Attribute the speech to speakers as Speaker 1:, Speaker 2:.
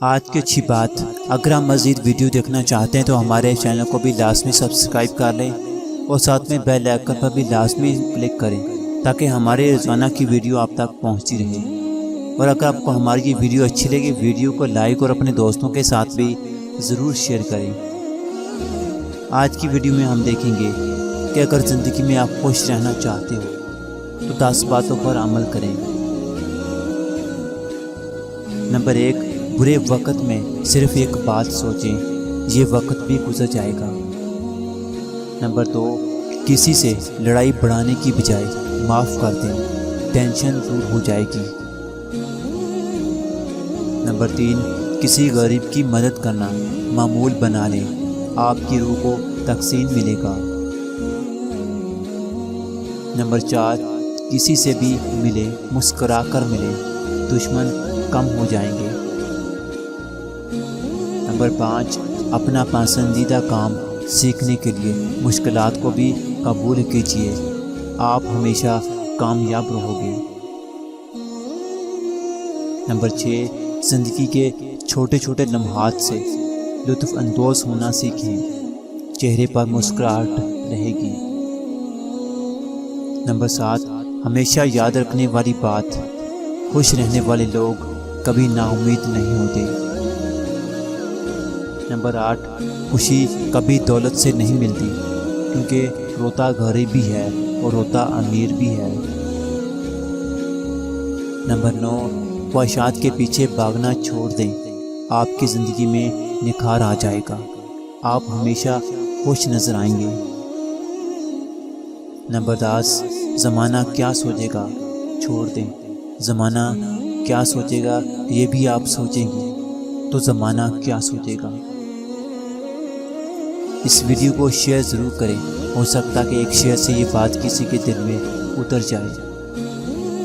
Speaker 1: آج کی اچھی بات، اگر آپ مزید ویڈیو دیکھنا چاہتے ہیں تو ہمارے چینل کو بھی لازمی سبسکرائب کر لیں اور ساتھ میں بیل آئیکن پر بھی لازمی کلک کریں تاکہ ہمارے روزانہ کی ویڈیو آپ تک پہنچتی رہے۔ اور اگر آپ کو ہماری یہ ویڈیو اچھی لگے، ویڈیو کو لائک اور اپنے دوستوں کے ساتھ بھی ضرور شیئر کریں۔ آج کی ویڈیو میں ہم دیکھیں گے کہ اگر زندگی میں آپ خوش رہنا چاہتے ہو تو 10 باتوں پر عمل کریں۔ نمبر 1، برے وقت میں صرف ایک بات سوچیں، یہ وقت بھی گزر جائے گا۔ نمبر 2، کسی سے لڑائی بڑھانے کی بجائے معاف کر دیں، ٹینشن دور ہو جائے گی۔ نمبر 3، کسی غریب کی مدد کرنا معمول بنا لیں، آپ کی روح کو تسکین ملے گا۔ نمبر 4، کسی سے بھی ملے مسکرا کر ملے، دشمن کم ہو جائیں گے۔ نمبر 5، اپنا پسندیدہ کام سیکھنے کے لیے مشکلات کو بھی قبول کیجیے، آپ ہمیشہ کامیاب رہو گے۔ نمبر 6، زندگی کے چھوٹے چھوٹے لمحات سے لطف اندوز ہونا سیکھیں، چہرے پر مسکراہٹ رہے گی۔ نمبر 7، ہمیشہ یاد رکھنے والی بات، خوش رہنے والے لوگ کبھی نا امید نہیں ہوتے۔ نمبر 8، خوشی کبھی دولت سے نہیں ملتی، کیونکہ روتا غریب بھی ہے اور روتا امیر بھی ہے۔ نمبر 9، خواہشات کے پیچھے بھاگنا چھوڑ دیں، آپ کی زندگی میں نکھار آ جائے گا، آپ ہمیشہ خوش نظر آئیں گے۔ نمبر 10، زمانہ کیا سوچے گا چھوڑ دیں، زمانہ کیا سوچے گا یہ بھی آپ سوچیں گے تو زمانہ کیا سوچے گا۔ اس ویڈیو کو شیئر ضرور کریں، ہو سکتا کہ ایک شیئر سے یہ بات کسی کے دل میں اتر جائے۔